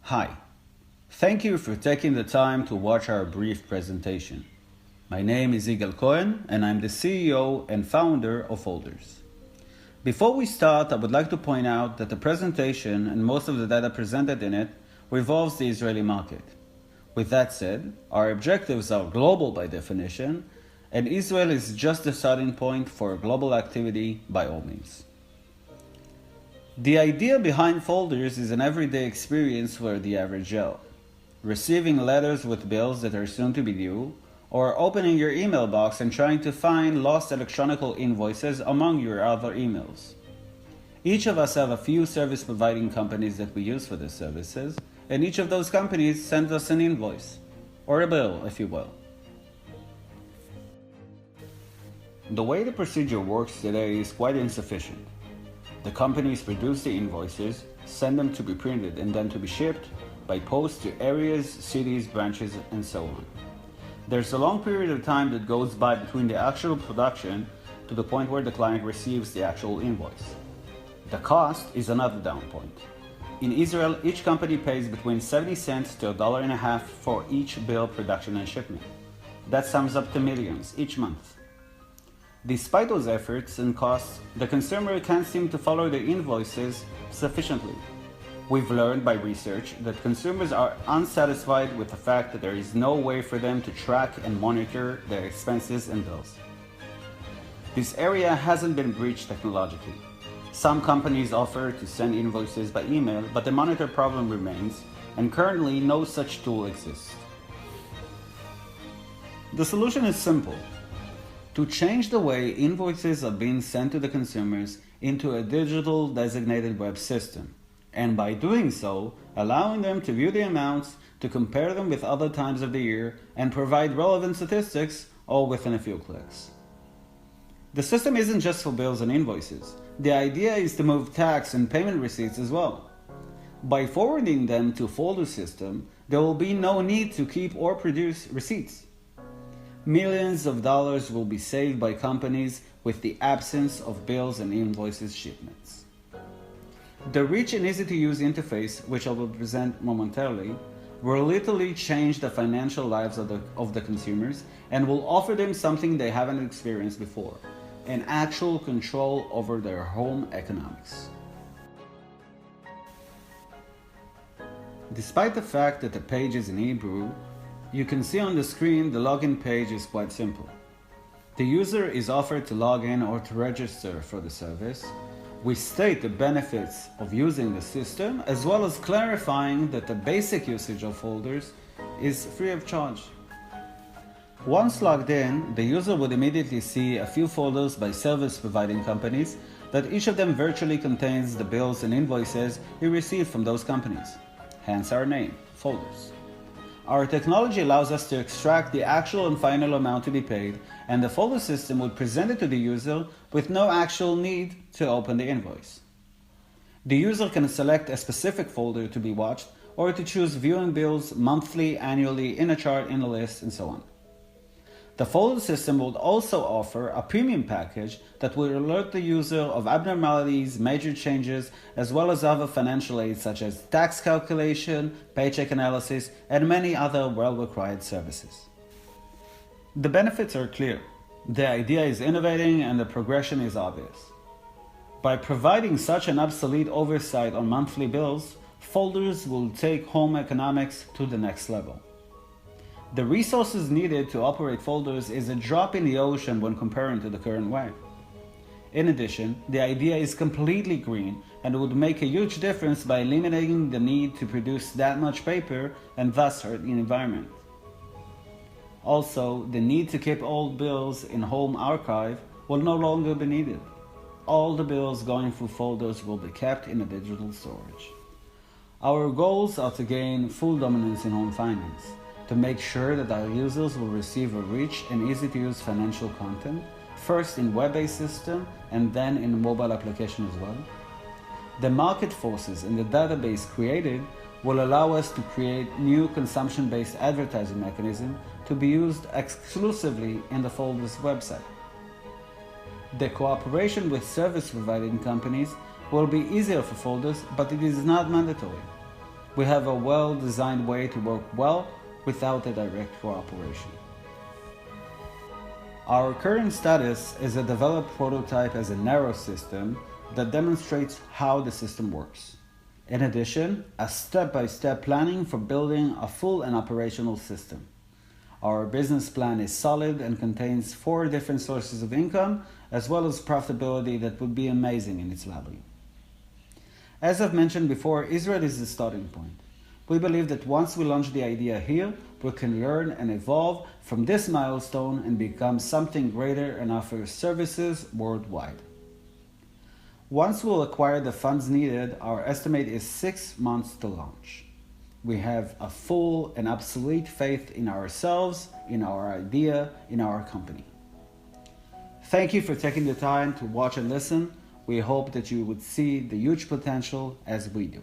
Hi, thank you for taking the time to watch our brief presentation. My name is Yigal Cohen and I'm the CEO and founder of Folders. Before we start, I would like to point out that the presentation and most of the data presented in it revolves the Israeli market. With that said, our objectives are global by definition, and Israel is just the starting point for global activity by all means. The idea behind Folders is an everyday experience for the average Joe. Receiving letters with bills that are soon to be due, or opening your email box and trying to find lost electronic invoices among your other emails. Each of us have a few service providing companies that we use for these services, and each of those companies sends us an invoice, or a bill, if you will. The way the procedure works today is quite insufficient. The companies produce the invoices, send them to be printed and then to be shipped by post to areas, cities, branches, and so on. There's a long period of time that goes by between the actual production to the point where the client receives the actual invoice. The cost is another down point. In Israel, each company pays between 70 cents to $1.50 for each bill production and shipment. That sums up to millions each month. Despite those efforts and costs, the consumer can't seem to follow the invoices sufficiently. We've learned by research that consumers are unsatisfied with the fact that there is no way for them to track and monitor their expenses and bills. This area hasn't been breached technologically. Some companies offer to send invoices by email, but the monitor problem remains, and currently no such tool exists. The solution is simple. To change the way invoices are being sent to the consumers into a digital designated web system, and by doing so, allowing them to view the amounts, to compare them with other times of the year, and provide relevant statistics all within a few clicks. The system isn't just for bills and invoices. The idea is to move tax and payment receipts as well. By forwarding them to a folder system, there will be no need to keep or produce receipts. Millions of dollars will be saved by companies with the absence of bills and invoices shipments. The rich and easy-to-use interface, which I will present momentarily, will literally change the financial lives of the consumers and will offer them something they haven't experienced before, an actual control over their home economics. Despite the fact that the page is in Hebrew, you can see on the screen the login page is quite simple. The user is offered to log in or to register for the service. We state the benefits of using the system, as well as clarifying that the basic usage of folders is free of charge. Once logged in, the user would immediately see a few folders by service providing companies that each of them virtually contains the bills and invoices he received from those companies. Hence our name, Folders. Our technology allows us to extract the actual and final amount to be paid, and the folder system would present it to the user with no actual need to open the invoice. The user can select a specific folder to be watched, or to choose viewing bills monthly, annually, in a chart, in a list, and so on. The folder system will also offer a premium package that will alert the user of abnormalities, major changes, as well as other financial aids such as tax calculation, paycheck analysis, and many other well-required services. The benefits are clear. The idea is innovating and the progression is obvious. By providing such an absolute oversight on monthly bills, Folders will take home economics to the next level. The resources needed to operate Folders is a drop in the ocean when comparing to the current way. In addition, the idea is completely green and would make a huge difference by eliminating the need to produce that much paper and thus hurt the environment. Also, the need to keep old bills in home archive will no longer be needed. All the bills going through Folders will be kept in a digital storage. Our goals are to gain full dominance in home finance, to make sure that our users will receive a rich and easy-to-use financial content, first in web-based system and then in mobile application as well. The market forces in the database created will allow us to create new consumption-based advertising mechanism to be used exclusively in the Folders website. The cooperation with service providing companies will be easier for Folders, but it is not mandatory. We have a well-designed way to work well without a direct cooperation. Our current status is a developed prototype as a narrow system that demonstrates how the system works. In addition, a step-by-step planning for building a full and operational system. Our business plan is solid and contains 4 different sources of income, as well as profitability that would be amazing in its value. As I've mentioned before, Israel is the starting point. We believe that once we launch the idea here, we can learn and evolve from this milestone and become something greater and offer services worldwide. Once we'll acquire the funds needed, our estimate is 6 months to launch. We have a full and absolute faith in ourselves, in our idea, in our company. Thank you for taking the time to watch and listen. We hope that you would see the huge potential as we do.